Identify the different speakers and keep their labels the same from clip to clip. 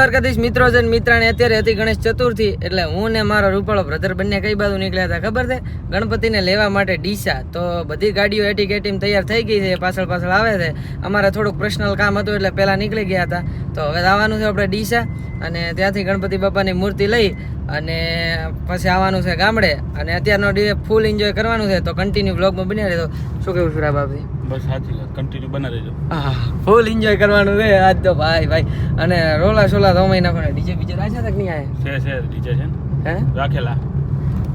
Speaker 1: દ્વારકાધીશ મિત્રો છે મિત્રાણી અત્યારે હતી ગણેશ ચતુર્થી એટલે હું ને મારો રૂપાળો બ્રધર બંને કઈ બાજુ નીકળ્યા હતા ખબર છે ગણપતિને લેવા માટે ડીસા તો બધી ગાડીઓ એટી કેટીમ તૈયાર થઈ ગઈ છે પાછળ આવે છે અમારે થોડુંક પર્સનલ કામ હતું એટલે પહેલા નીકળી ગયા હતા તો હવે આવવાનું છે આપણે ડીસા અને ત્યાંથી ગણપતિ બાપાની મૂર્તિ લઈ અને પછી આવવાનું છે ગામડે અને અત્યારનો ડીજે ફૂલ એન્જોય કરવાનું છે તો કન્ટિન્યુ વ્લોગમાં બન્યા રહેજો શું કેવું છું બાપજી
Speaker 2: બસ સાચી વાત કન્ટિન્યુ બના રહેજો
Speaker 1: હા ફૂલ એન્જોય કરવાનું છે આજ તો ભાઈ અને રોલા સોલા તો અમે નાખવાના ડીજે બીજે રાખ્યા તક નહીં આયા
Speaker 2: છે ડીજે છે
Speaker 1: હે
Speaker 2: રાખેલા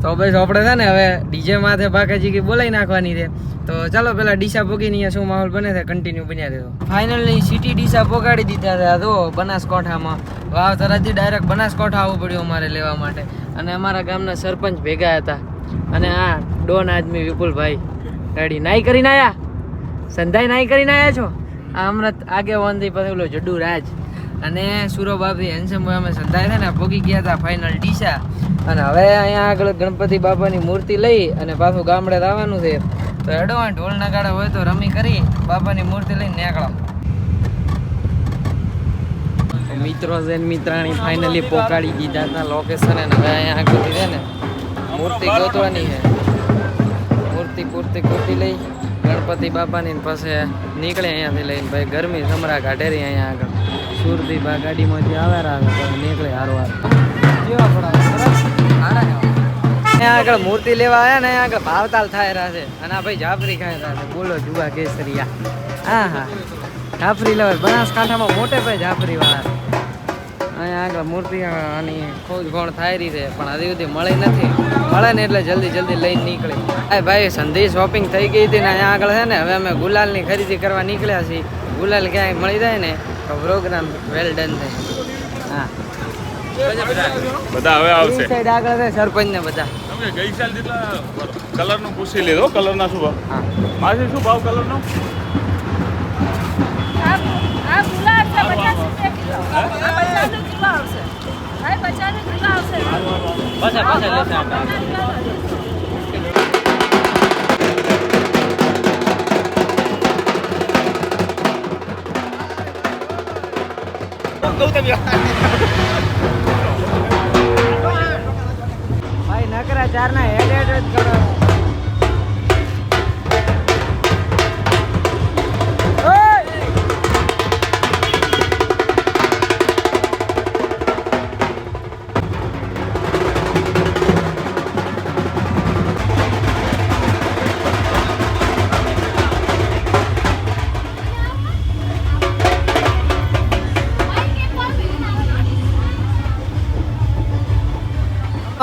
Speaker 1: તો બસ આપણે છે ને હવે ડીજે માથે બાકાજી કે બોલાવી નાખવાની છે તો ચાલો પેલા ડીસા પોગીને અહીંયા શું માહોલ બને છે કન્ટિન્યુ બન્યા રહેજો ફાઇનલી સિટી ડીસા પોગાડી દીધા હતા તો બનાસકાંઠામાં વાવ તરતથી ડાયરેક્ટ બનાસકાંઠા આવવું પડ્યું અમારે લેવા માટે અને અમારા ગામના સરપંચ ભેગા હતા અને આ ડોન આદમી વિપુલભાઈ ગાડી નાઈ કરીને આયા સંધાઈ નાઈ કરીને આયા છો આ હમણાં આગેવાનથી પછી ઓલો જડ્ડુ રાજ અને સુરોબાબી હેન્સમભાઈ અમે સંધાઈ છે ને પોગી ગયા હતા ફાઇનલ ડીસા અને હવે અહીંયા આગળ ગણપતિ બાપાની મૂર્તિ લઈ અને પાછું ગામડે આવવાનું છે તો એડવાન્સ ઢોલ નગાડા હોય તો રમી કરી બાપાની મૂર્તિ લઈને નીકળો મિત્રો છે મિત્રાણી ફાઇનલી પોકાડી દીધા હતા લોકેશન અને હવે અહીંયા આગળથી છે ને મૂર્તિ ગોતવાની છે મૂર્તિ ગોતી લઈ ગણપતિ બાપાની પાસે નીકળે અહીંયાથી લઈને ભાઈ ગરમી સમરા કાઢે રહી અહીંયા આગળ સુરતી બા ગાડીમાંથી આવ્યા તો નીકળે હારવાર અહીંયા આગળ મૂર્તિ લેવા આવ્યા ને અહીંયા આગળ ભાવતાલ થાય રહ્યા છે અને આ ભાઈ જાફરી ખાઈ રહ્યા છે બોલો જુવા કેસરિયા હા જાફરી લેવા બનાસકાંઠામાં મોટે ભાઈ જાફરી વાળા અહીંયા આગળ મૂર્તિ આની ખોજ થાય રહી છે પણ હજી સુધી મળી નથી મળે ને એટલે જલ્દી લઈને નીકળી આ ભાઈ સંધી શોપિંગ થઈ ગઈ હતી ને અહીંયા આગળ છે ને હવે અમે ગુલાલની ખરીદી કરવા નીકળ્યા છીએ ગુલાલ ક્યાંય મળી જાય ને તો પ્રોગ્રામ વેલ ડન થાય હા
Speaker 2: બધા હવે આવશે
Speaker 1: સાઈડ આગળ છે સરપંચ ને બધા
Speaker 2: તમે ગઈ સાલ જેટલા કલરનું પૂછી લીધો કલરના શું ભાવ
Speaker 1: હા
Speaker 2: માસી શું ભાવ કલરનો
Speaker 3: આ ગુલાબ છે 50 રૂપિયા કિલો આ 50 કિલો આવશે આ 50 કિલો આવશે
Speaker 1: પાછા લેશે ભાઈ નકરા ચાર ના હેડ જ કરો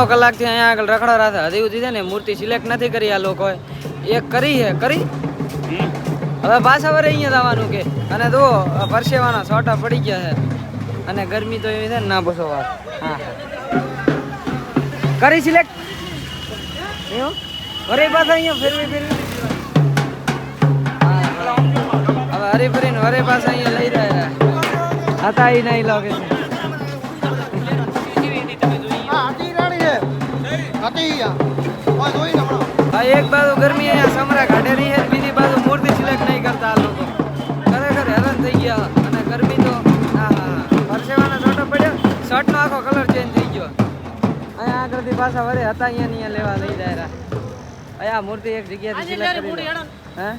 Speaker 1: કલાકથી અહીંયા આગળ રખડા રહ્યા હજી સુધી છે ને મૂર્તિ સિલેક્ટ નથી કરી આ લોકોએ એક કરી હવે પાછા વરે અહીંયા જવાનું કે અને તો પરસેવાના સોટા પડી ગયા છે અને ગરમી તો એવી છે ને ના બસો વાર હા કરી સિલેક્ટ વરે પાછા અહીંયા ફેરવી હવે હરી ફરીને વરે પાછા અહીંયા લઈ રહ્યા હતા એ નહીં લાગે છે એક બાજુ ગરમી અહીંયા સમરા કાઢે રહી છે બીજી બાજુ મૂર્તિ સિલેક્ટ નહીં કરતા આ લોકો ખરેખર હેરાન થઈ ગયા અને ગરમી તો પરસેવાનો છોટો પડ્યો શર્ટનો આખો કલર ચેન્જ થઈ ગયો અહીંયા આગળથી પાછા વરે હતા અહીંયા લેવા લઈ જાય અહીંયા મૂર્તિ એક જગ્યાથી સિલેક્ટ કરી હે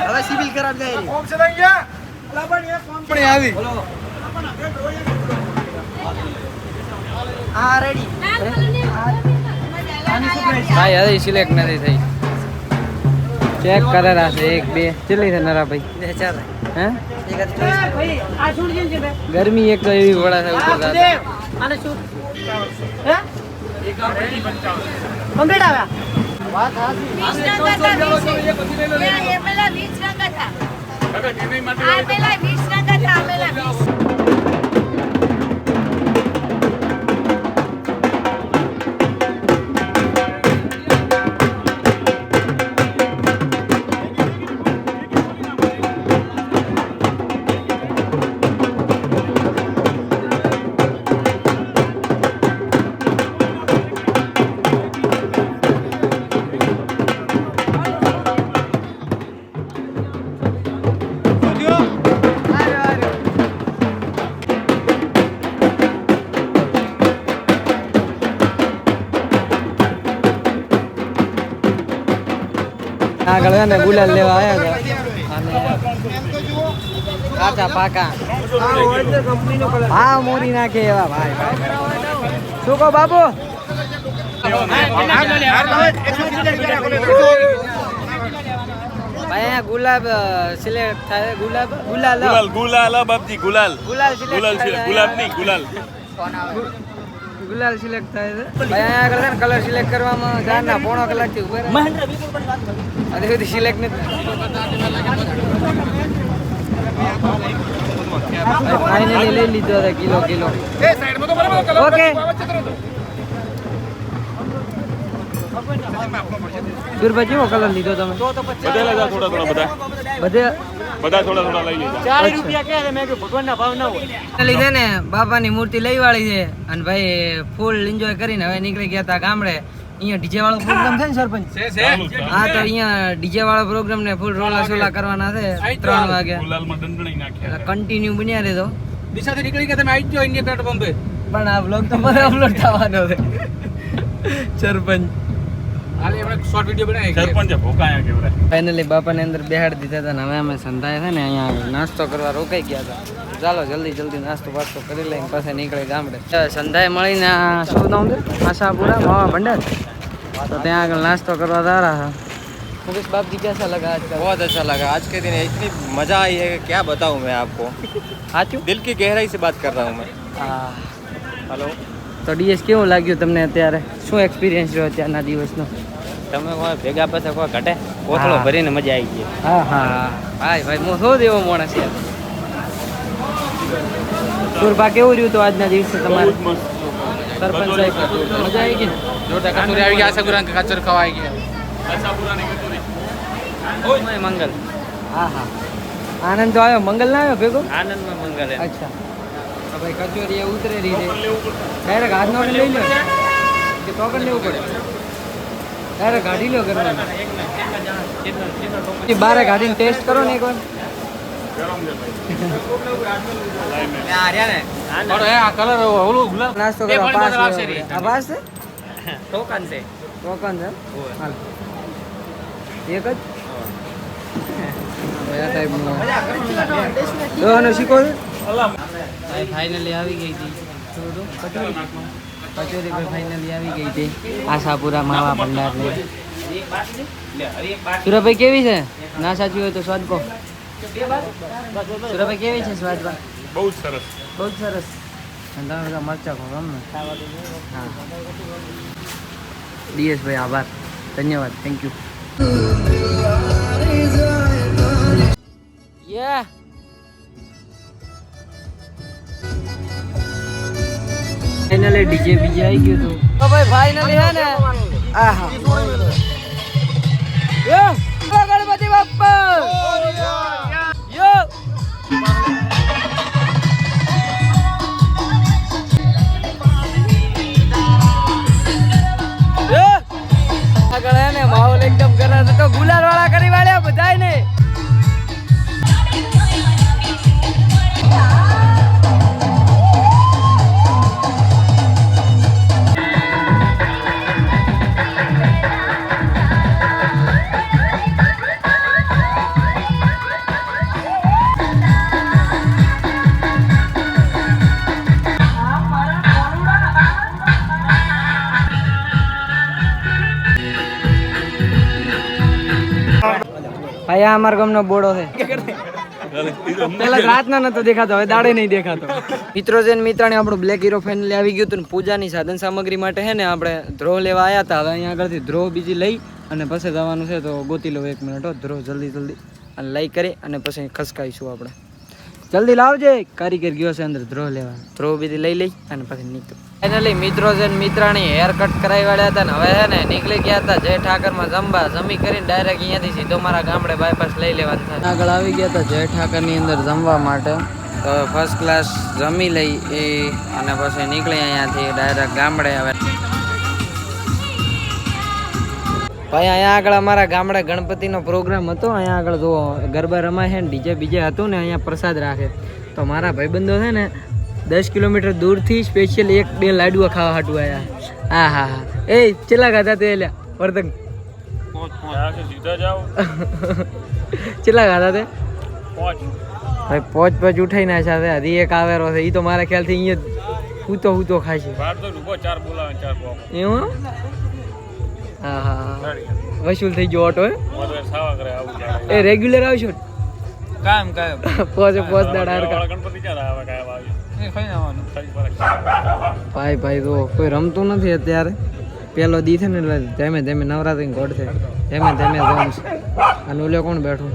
Speaker 1: હવે સિવિલ કરાવી જાય હા રેડી ભાઈ હજી સિલેક્ટ નથી થઈ ચેક કરેલા છે 1 2 કેટલી છે નરા ભાઈ 4 હે ગરમી એક તો એવી વડા છે ઉપર આને શું હે કમ્પ્લીટ આવ્યા વાત હાસી
Speaker 3: 20 રંગા હતા એ પેલા 20 રંગા હતા
Speaker 2: કાકા કેની માટે
Speaker 3: આ પેલા 20 રંગા હતા પેલા 20
Speaker 1: આગળ છે ને ગુલાલ લેવા આવ્યા હતા અને કાચા પાકા હા મોરી નાખે એવા ભાઈ શું કહો બાબુ ભાઈ ગુલાબ સિલેક્ટ થાય ગુલાલ
Speaker 2: ગુલાલ બાપજી ગુલાલ ગુલાબ નહીં ગુલાલ
Speaker 1: ગુલાલ સિલેક્ટ થાય છે ભાઈ અહીંયા આગળ છે ને કલર સિલેક્ટ કરવામાં 4 ના પોણો કલાકથી ઉભા રહે અરે સુધી સિલેક્ટ નથી ફાઇનલી લઈ લીધો છે કિલો ઓકે સુરભાઈ કેવો કલર લીધો તમે
Speaker 2: બદલા થોડા બધા
Speaker 1: બધે
Speaker 2: થોડા લઈ લીધા
Speaker 1: લીધે ને બાપાની મૂર્તિ લઈ વાળી છે અને ભાઈ ફૂલ એન્જોય કરીને હવે નીકળી ગયા હતા ગામડે અહીંયા ડીજે વાળો પ્રોગ્રામ છે ને સરપંચ હા તો અહીંયા ડીજે વાળો પ્રોગ્રામ ને ફૂલ રોલા સોલા કરવાના છે 3 વાગે
Speaker 2: ગુલાલમાં દંડણી નાખ્યા
Speaker 1: એટલે કન્ટિન્યુ બન્યા રહેતો
Speaker 4: દિશાથી નીકળી ગયા તમે આવી જાઓ ઇન્ડિયા પેટ્રોલ પંપે
Speaker 1: પણ આ બ્લોગ તો મને અપલોડ થવાનો છે સરપંચ
Speaker 4: હાલે આપણે શોર્ટ વિડિયો બનાવી
Speaker 2: સરપંચે ભોકાયા કેવડા
Speaker 1: ફાઇનલી બાપાને અંદર બેહાડી દીધા હતા ને હવે અમે સંધાય છે ને અહીંયા આગળ નાસ્તો કરવા રોકાઈ ગયા હતા ચાલો જલ્દી નાસ્તો પાસ્તો કરી લઈને પાછા નીકળે ગામડે સંધાય મળીને શું નામ છે આશાપુરા માવા ભંડાર तो ત્યાં આગળ નાસ્તો કરવા जा रहा है मुकेश बाप जी कैसा लगा आज का
Speaker 5: बहुत अच्छा लगा आज के दिन इतनी मज़ा आई है कि क्या बताऊं मैं आपको
Speaker 1: સાચું
Speaker 5: दिल की गहराई से बात कर रहा हूं मैं
Speaker 1: હા
Speaker 5: हेलो
Speaker 1: તો ડીએસ કેવું લાગ્યું તમને અત્યારે શું એક્સપિરિયન્સ રહ્યો અત્યારના દિવસનો
Speaker 5: તમે કોઈ ભેગા પાસે કોઈ ઘટે કોથળો
Speaker 1: હા.
Speaker 5: ભરીને મજા આવી ગઈ
Speaker 1: હા હા ભાઈ હું શું દેવો માણસ યાર સુરભા કેવું રહ્યું તો આજના દિવસે તમારે
Speaker 2: બહુ જ મસ્ત
Speaker 1: સરપંચ સાહેબ મજા આવી ગઈ ને
Speaker 4: જોરદાર કચોરી આવી ગયા આશાપુરા કે કચોરી ખવાઈ ગયા
Speaker 2: આશાપુરાની કચોરી
Speaker 5: ઓય મંગલ
Speaker 1: હા હા આનંદ તો આવ્યો મંગલ ના આવ્યો ભેગો
Speaker 5: આનંદમાં મંગલ એમ.
Speaker 1: અચ્છા તો ભાઈ કચોરી એ ઉતરે રહી છે ડાયરેક્ટ હાથનો લઈ લો કે ટોકન લેવું પડે ડાયરેક્ટ ગાડી લો કરવાનું બારે ગાડીને ટેસ્ટ કરો ને એકવાર
Speaker 4: ઓર આ કલર ઓલું ગુલાબ
Speaker 1: નાસ્તો
Speaker 4: એ
Speaker 1: કરવા
Speaker 4: પણ
Speaker 1: પાસ
Speaker 4: આવશે
Speaker 1: લેવો
Speaker 4: રી.
Speaker 1: પડે. આ પાસ છે
Speaker 5: ટોકન છે
Speaker 1: ટોકન છે હાલ એક જ આ ટાઈપનું દોનો શીખો છે ફાઇનલી આવી ગઈ હતી કચોરી કચોરી પર ફાઇનલી આવી ગઈ હતી આશાપુરા માવા ભંડાર ને સુરભાઈ કેવી છે ના સાચી હોય તો સ્વાદ કહો સુરભાઈ કેવી છે સ્વાદમાં
Speaker 2: બહુ જ સરસ
Speaker 1: બહુ જ સરસ અને તમે બધા મરચા ખો ગમે હા ડીએસ ભાઈ આભાર ધન્યવાદ thank you yeah finally DJ બીજે આવી ગયું હતું તો ભાઈ ફાઇનલી હે ને આહા યો ગણપતિ બાપ્પા યો આગળ હે ને માહોલ એકદમ ગરમ હતો ગુલાલ વાળા કરી વાળ્યા બધાય ને ભાઈ આ અમારા ગામનો બોડો છે પેલા રાતના નતો દેખાતો હવે દાડે નહીં દેખાતો મિત્રો છે ને મિત્રાણી આપણું બ્લેક હીરો ફાઇનલી આવી ગયું હતું ને પૂજાની સાધન સામગ્રી માટે છે ને આપણે ધ્રો લેવા આવ્યા હતા હવે અહીંયા આગળથી ધ્રો બીજી લઈ અને પછી જવાનું છે તો ગોતી લો 1 મિનિટ ધ્રો જલ્દી અને લઈ કરી અને પછી ખસકાઈશું આપણે જલ્દી લાવજે કારીગર ગયો છે અંદર ધ્રો લેવા ધ્રો બીજી લઈ અને પછી નીકળ ફાઇનલી મિત્રો છે ને મિત્રાણી હેર કટ કરાવી વાળ્યા હતા ને હવે છે ને નીકળી ગયા હતા જય ઠાકરમાં જમી કરીને ડાયરેક્ટ અહીંયાથી સીધો મારા ગામડે બાયપાસ લઈ લેવાનું થાય આગળ આવી ગયા હતા જય ઠાકરની અંદર જમવા માટે તો ફર્સ્ટ ક્લાસ જમી લઈ એ અને પછી નીકળી અહીંયાથી ડાયરેક્ટ ગામડે આવે ભાઈ અહીંયા આગળ અમારા ગામડે ગણપતિનો પ્રોગ્રામ હતો અહીંયા આગળ જો ગરબા રમાય છે ને ડીજે બીજે હતું ને અહીંયા પ્રસાદ રાખે તો મારા ભાઈબંધો છે ને 10 કિલોમીટર દૂરથી સ્પેશિયલ 1-2 લાડવા ખાવા હાટું આવ્યા હા હા હા એ ચેલા ખાતા તે લ્યા વર્તક
Speaker 2: ત્યાંથી સીધા જાઓ
Speaker 1: કેટલા ખાધા તે
Speaker 2: પહોંચ
Speaker 1: ભાઈ પોચ ઉઠાઈ ના સાથે હજી એક આવેરો છે એ તો મારા ખ્યાલથી અહીંયા હું તો ખાય છે
Speaker 2: બાર તો રૂપો 4 બોલાવે 4 પોક
Speaker 1: એવું હા હા વસૂલ થઈ ગયો ઓટો
Speaker 2: મોદરે સાવા કરે આવું જાય
Speaker 1: એ રેગ્યુલર આવશો
Speaker 5: કામ
Speaker 1: પોચ દાડા હરકા
Speaker 2: ગણપતિ ક્યારે આવે કાયમ આવે
Speaker 5: એ ખાઈ આવવાનું
Speaker 2: ખાલી ફરક
Speaker 1: ભાઈ તો કોઈ રમતું નથી અત્યારે પેલો દી છે ને એટલે ધીમે ધીમે નવરાત્રી ગોળ છે ધીમે ધીમે રમશે અને ઓલે કોણ બેઠું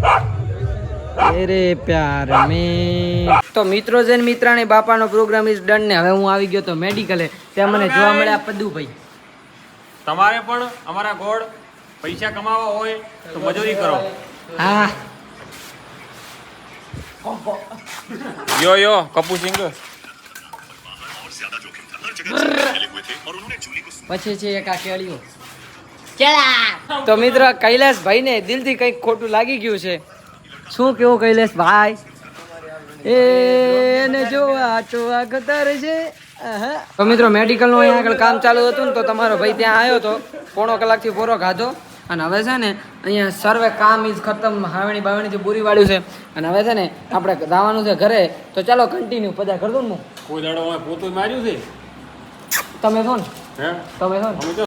Speaker 1: અરે પ્યાર મેં તો મિત્રો છે ને મિત્રાણી બાપાનો પ્રોગ્રામ ઇઝ ડન ને હવે હું આવી ગયો તો મેડિકલે ત્યાં મને જોવા મળ્યા પદુભાઈ.
Speaker 2: તમારે પણ અમારા ગોળ પૈસા કમાવા હોય તો મજૂરી કરો
Speaker 1: હા
Speaker 2: યો કપૂર સિંગ
Speaker 1: પછી છે એક આ કેળીઓ તો મિત્રો કૈલાસભાઈ ને દિલથી કંઈક ખોટું લાગી ગયું છે. શું કેવું કૈલાસભાઈ? એને જોવા જોવા ગતર છે. તો મિત્રો મેડિકલનું અહીંયા આગળ કામ ચાલુ હતું ને તો તમારો ભાઈ ત્યાં આવ્યો હતો, પોણો કલાકથી પૂરો ખાધો અને હવે છે ને અહીંયા સર્વે કામ ઇઝ ખતમ, હાવણી બાવણીથી પૂરી વાળ્યું છે અને હવે છે ને આપણે જવાનું છે ઘરે. તો ચાલો કન્ટિન્યુ પદા કરી દઉં ને.
Speaker 2: કોઈ દાડો પોતું માર્યું છે
Speaker 1: તમે છો ને
Speaker 2: હે
Speaker 1: તમે છો ને
Speaker 2: અમે તો